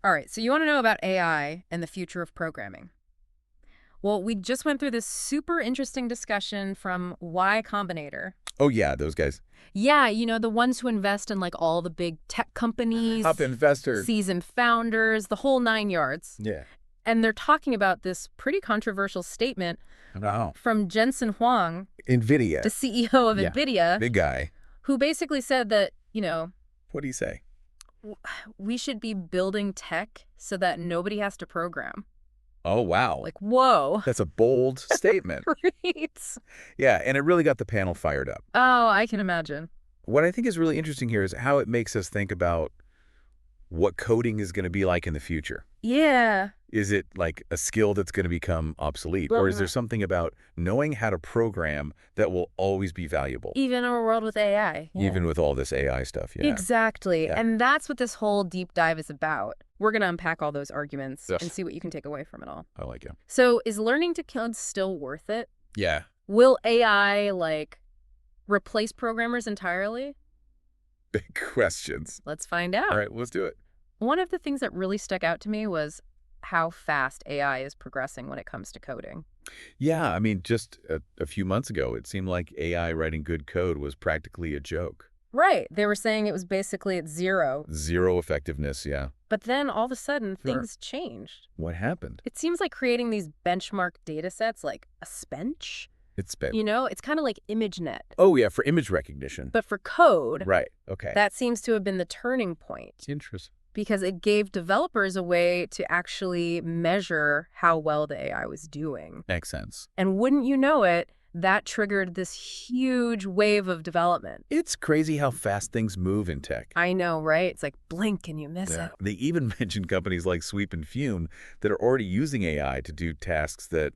All right, so you want to know about AI and the future of programming. Well, we just went through this super interesting discussion from Y Combinator. Oh, yeah, those guys. Yeah, the ones who invest in like all the big tech companies, Top investor. seasoned founders, the whole nine yards. Yeah. And they're talking about this pretty controversial statement Wow. from Jensen Huang, NVIDIA. the CEO of Yeah. NVIDIA, Big guy. who basically said that, What do you say? we should be building tech so that nobody has to program. Oh, wow. Like, whoa. That's a bold statement. Right. Yeah, and it really got the panel fired up. Oh, I can imagine. What I think is really interesting here is how it makes us think about what coding is going to be like in the future. Yeah. Is it like a skill that's going to become obsolete? Or is there something about knowing how to program that will always be valuable? Even in a world with AI. Even with all this AI stuff, yeah. Exactly. Yeah. And that's what this whole deep dive is about. We're going to unpack all those arguments Yes. and see what you can take away from it all. I like it. So is learning to code still worth it? Yeah. Will AI, replace programmers entirely? Big questions. Let's find out. All right, let's do it. One of the things that really stuck out to me was how fast AI is progressing when it comes to coding. Yeah, I mean, just a few months ago, it seemed like AI writing good code was practically a joke. Right. They were saying it was basically at zero. Zero effectiveness, yeah. But then all of a sudden, Sure. things changed. What happened? It seems like creating these benchmark data sets, like a Spench, It's been... it's kind of like ImageNet. Oh, yeah, for image recognition. But for code, Right, okay. that seems to have been the turning point Interesting. because it gave developers a way to actually measure how well the AI was doing. Makes sense. And wouldn't you know it, that triggered this huge wave of development. It's crazy how fast things move in tech. I know, right? It's like blink and you miss it. They even mentioned companies like Sweep and Fume that are already using AI to do tasks that,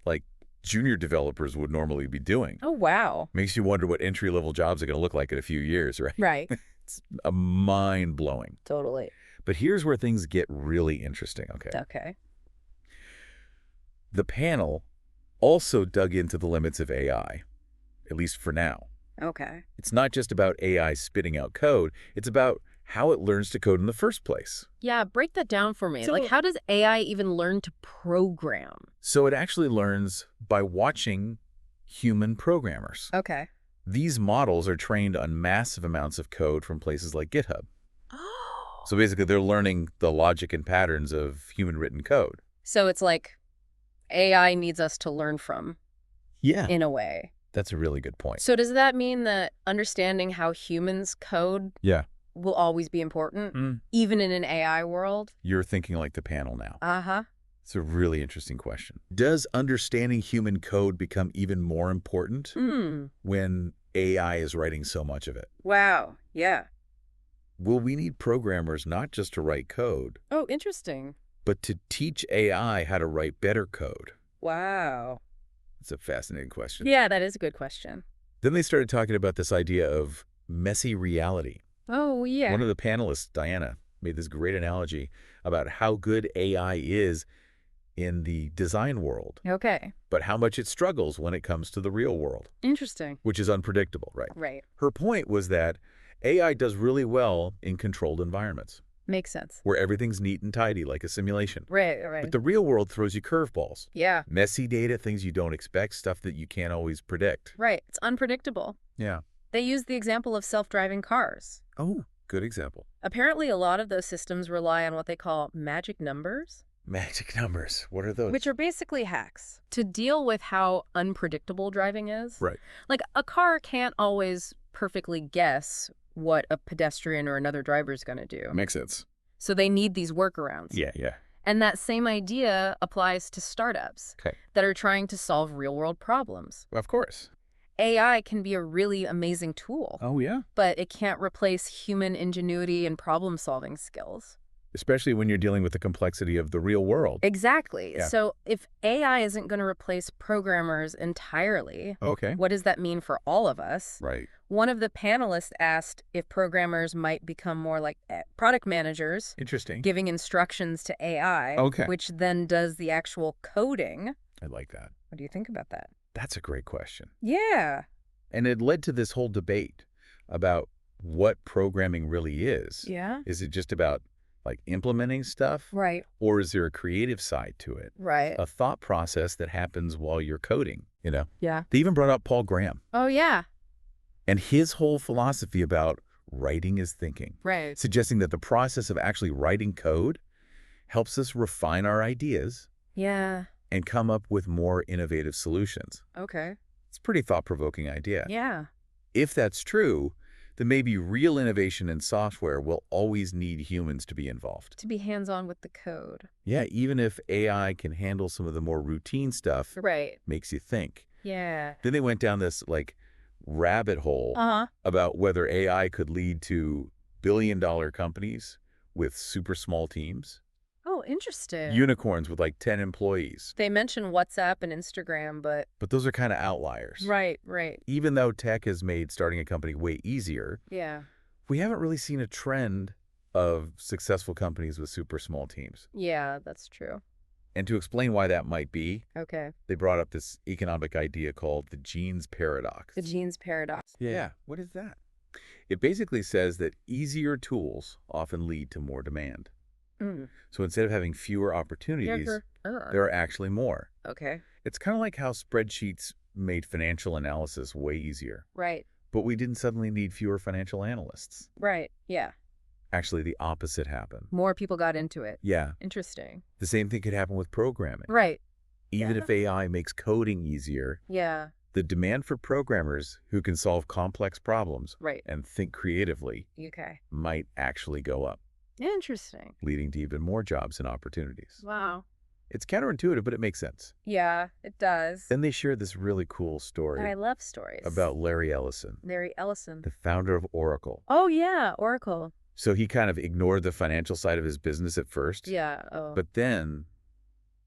like, junior developers would normally be doing. Oh, wow. Makes you wonder what entry-level jobs are going to look like in a few years, right? Right. It's a mind-blowing. Totally. But here's where things get really interesting, okay? Okay. The panel also dug into the limits of AI, at least for now. Okay. It's not just about AI spitting out code, it's about how it learns to code in the first place. Yeah, break that down for me. So- Like, how does AI even learn to program? So it actually learns by watching human programmers. Okay. These models are trained on massive amounts of code from places like GitHub. Oh. So basically, they're learning the logic and patterns of human-written code. So it's like AI needs us to learn from, Yeah. in a way. That's a really good point. So does that mean that understanding how humans code Yeah. will always be important, even in an AI world? You're thinking like the panel now. Uh-huh. It's a really interesting question. Does understanding human code become even more important when AI is writing so much of it? Wow. Yeah. Will we need programmers not just to write code, Oh, interesting. but to teach AI how to write better code? Wow. It's a fascinating question. Yeah, that is a good question. Then they started talking about this idea of messy reality. Oh, yeah. One of the panelists, Diana, made this great analogy about how good AI is in the design world, Okay. but how much it struggles when it comes to the real world, Interesting. which is unpredictable, right? Right. Her point was that AI does really well in controlled environments, Makes sense. where everything's neat and tidy, like a simulation. Right, right. But the real world throws you curveballs. Yeah. Messy data, things you don't expect, stuff that you can't always predict. Right. It's unpredictable. Yeah. They use the example of self-driving cars. Oh, good example. Apparently, a lot of those systems rely on what they call magic numbers, Magic numbers. What are those? which are basically hacks to deal with how unpredictable driving is. Right. Like, a car can't always perfectly guess what a pedestrian or another driver is going to do. Makes sense. So they need these workarounds. Yeah. And that same idea applies to startups Okay. that are trying to solve real-world problems. Of course. AI can be a really amazing tool, Oh, yeah. but it can't replace human ingenuity and problem-solving skills. Especially when you're dealing with the complexity of the real world. Exactly. Yeah. So if AI isn't going to replace programmers entirely, Okay. what does that mean for all of us? Right. One of the panelists asked if programmers might become more like product managers, Interesting. giving instructions to AI, Okay. which then does the actual coding. I like that. What do you think about that? That's a great question. Yeah. And it led to this whole debate about what programming really is. Yeah. Is it just about like implementing stuff? Right. Or is there a creative side to it? Right. A thought process that happens while you're coding, you know? Yeah. They even brought up Paul Graham Oh, yeah. and his whole philosophy about writing is thinking, Right. suggesting that the process of actually writing code helps us refine our ideas Yeah. and come up with more innovative solutions. Okay. It's a pretty thought-provoking idea. Yeah. If that's true, then maybe real innovation in software will always need humans to be involved. To be hands-on with the code. Yeah, even if AI can handle some of the more routine stuff, Right. makes you think. Yeah. Then they went down this like rabbit hole Uh-huh. about whether AI could lead to billion-dollar companies with super small teams, Oh, interesting. unicorns with like 10 employees. They mention WhatsApp and Instagram, but... But those are kind of outliers. Right, right. Even though tech has made starting a company way easier, Yeah. we haven't really seen a trend of successful companies with super small teams. Yeah, that's true. And to explain why that might be, Okay. they brought up this economic idea called the genes paradox. The genes paradox. Yeah, what is that? It basically says that easier tools often lead to more demand. Mm. So instead of having fewer opportunities, there are actually more. Okay. It's kind of like how spreadsheets made financial analysis way easier, Right. but we didn't suddenly need fewer financial analysts. Right. Yeah. Actually, the opposite happened. More people got into it. Yeah, Interesting. the same thing could happen with programming. Right. Even Yeah. if AI makes coding easier, Yeah. the demand for programmers who can solve complex problems Right. and think creatively Okay. might actually go up, Interesting. leading to even more jobs and opportunities. Wow. It's counterintuitive, but it makes sense. Yeah, it does. Then they shared this really cool And story I love stories. about Larry Ellison, Larry Ellison. the founder of Oracle. Oh, yeah. Oracle. So he kind of ignored the financial side of his business at first, Yeah. Oh. but then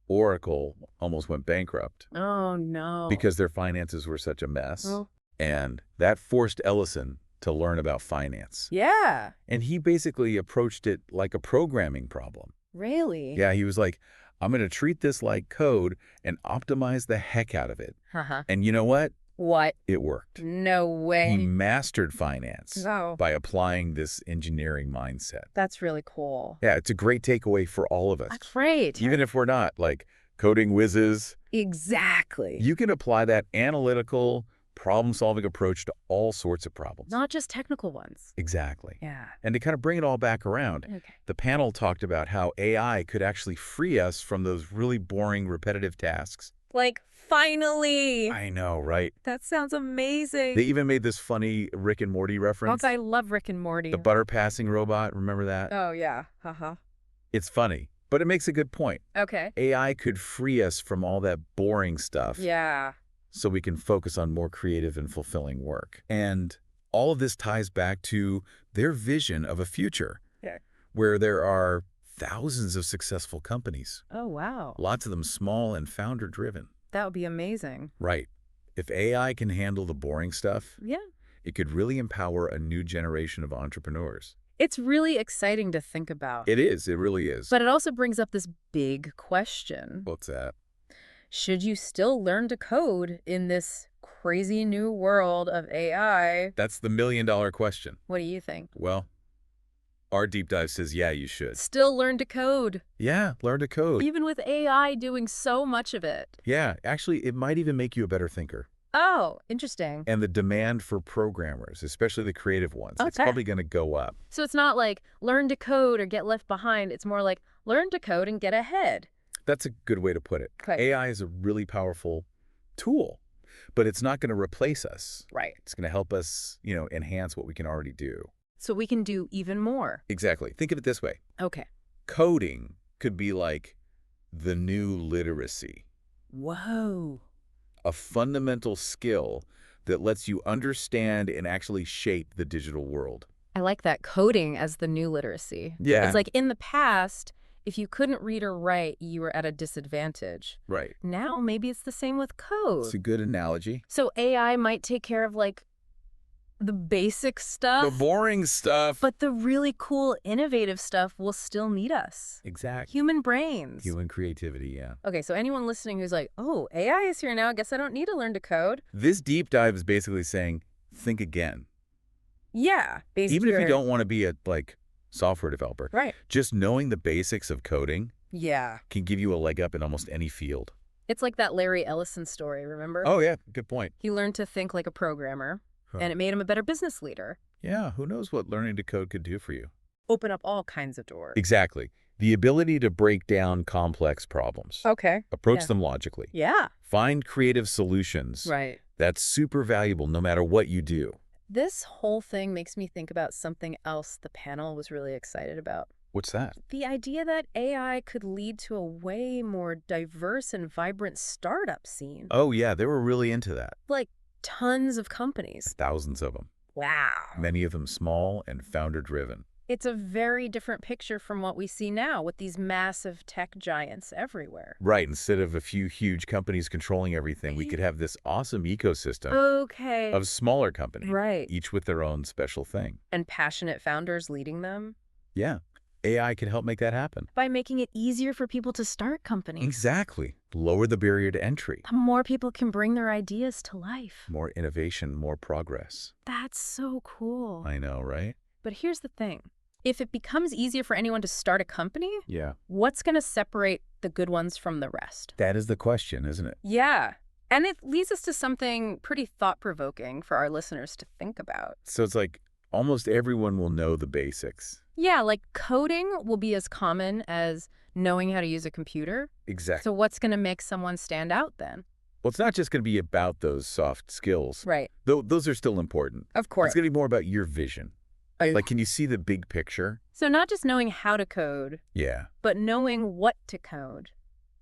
Oracle almost went bankrupt Oh, no. because their finances were such a mess. Oh. And that forced Ellison to learn about finance. Yeah. And he basically approached it like a programming problem. Really? Yeah, he was like, I'm going to treat this like code and optimize the heck out of it. Uh-huh. And you know what? What? It worked. No He way. mastered finance Oh. by applying this engineering mindset. That's really cool. Yeah, it's a great takeaway for all of us. Great. Even if we're not like coding whizzes, Exactly. you can apply that analytical, problem-solving approach to all sorts of problems. Not just technical ones. Exactly. Yeah. And to kind of bring it all back around, Okay. the panel talked about how AI could actually free us from those really boring, repetitive tasks. Like, finally. I know, right? That sounds amazing. They even made this funny Rick and Morty reference. I love Rick and Morty. The butter passing robot, remember that? Oh, yeah. Uh-huh. It's funny, but it makes a good point. Okay. AI could free us from all that boring stuff Yeah. so we can focus on more creative and fulfilling work. And all of this ties back to their vision of a future where there are thousands of successful companies, Oh, wow. lots of them small and founder-driven. That would be amazing. Right. If AI can handle the boring stuff, Yeah. it could really empower a new generation of entrepreneurs. It's really exciting to think about. It is. It really is. But it also brings up this big question. What's that? Should you still learn to code in this crazy new world of AI? That's the million-dollar question. What do you think? Well, our deep dive says, yeah, you should. Still learn to code, Yeah, learn to code. even with AI doing so much of it. Yeah, actually, it might even make you a better thinker. Oh, interesting. And the demand for programmers, especially the creative ones, it's Okay. probably going to go up. So it's not like learn to code or get left behind. It's more like learn to code and get ahead. That's a good way to put it. Okay. AI is a really powerful tool, but it's not going to replace us. Right. It's going to help us, enhance what we can already do. So we can do even more. Exactly. Think of it this way. Okay. Coding could be like the new literacy, Whoa. a fundamental skill that lets you understand and actually shape the digital world. I like that, coding as the new literacy. Yeah. It's like in the past, if you couldn't read or write, you were at a disadvantage. Right. Now maybe it's the same with code. It's a good analogy. So AI might take care of like the basic stuff. The boring stuff. But the really cool, innovative stuff will still need us. Exactly. Human brains. Human creativity, yeah. Okay, so anyone listening who's like, oh, AI is here now, I guess I don't need to learn to code. This deep dive is basically saying, think again. Yeah, basically. Even if you don't want to be a, software developer. Right. Just knowing the basics of coding Yeah. can give you a leg up in almost any field. It's like that Larry Ellison story, remember? Oh, yeah. Good point. He learned to think like a programmer, and it made him a better business leader. Yeah, who knows what learning to code could do for you. Open up all kinds of doors. Exactly. The ability to break down complex problems. Okay. Approach Yeah. them logically. Yeah. Find creative solutions. Right. That's super valuable no matter what you do. This whole thing makes me think about something else the panel was really excited about. What's that? The idea that AI could lead to a way more diverse and vibrant startup scene. Oh, yeah, they were really into that. Like tons of companies. Thousands of them. Wow. Many of them small and founder-driven. It's a very different picture from what we see now with these massive tech giants everywhere. Right, instead of a few huge companies controlling everything, we could have this awesome ecosystem Okay. of smaller companies, Right. each with their own special thing. And passionate founders leading them. Yeah, AI can help make that happen. By making it easier for people to start companies. Exactly. Lower the barrier to entry. More people can bring their ideas to life. More innovation, more progress. That's so cool. I know, right? But here's the thing. If it becomes easier for anyone to start a company, Yeah. what's going to separate the good ones from the rest? That is the question, isn't it? Yeah. And it leads us to something pretty thought-provoking for our listeners to think about. So it's like almost everyone will know the basics. Yeah, like coding will be as common as knowing how to use a computer. Exactly. So what's going to make someone stand out then? Well, it's not just going to be about those soft skills. Right. Though those are still important. Of course. It's going to be more about your vision. Like, can you see the big picture? So not just knowing how to code, Yeah. but knowing what to code.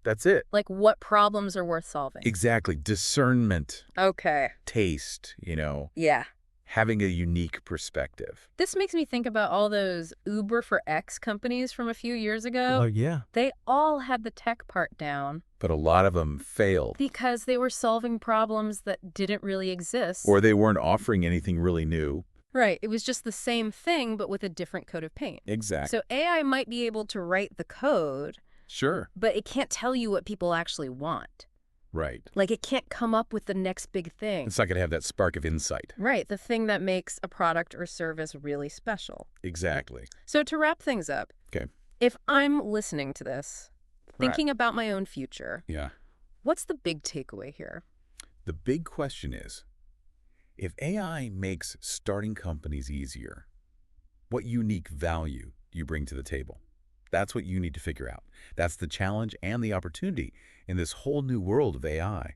That's it. Like what problems are worth solving. Exactly. Discernment, Okay. taste, Yeah. having a unique perspective. This makes me think about all those Uber for X companies from a few years ago. Yeah. They all had the tech part down But a lot of them failed. because they were solving problems that didn't really exist. Or they weren't offering anything really new. Right. It was just the same thing, but with a different coat of paint. Exactly. So AI might be able to write the code, Sure. but it can't tell you what people actually want. Right. Like it can't come up with the next big thing. It's not going to have that spark of insight. Right. The thing that makes a product or service really special. Exactly. So to wrap things up, Okay. if I'm listening to this, thinking about my own future, Yeah. what's the big takeaway here? The big question is, if AI makes starting companies easier, what unique value do you bring to the table? That's what you need to figure out. That's the challenge and the opportunity in this whole new world of AI.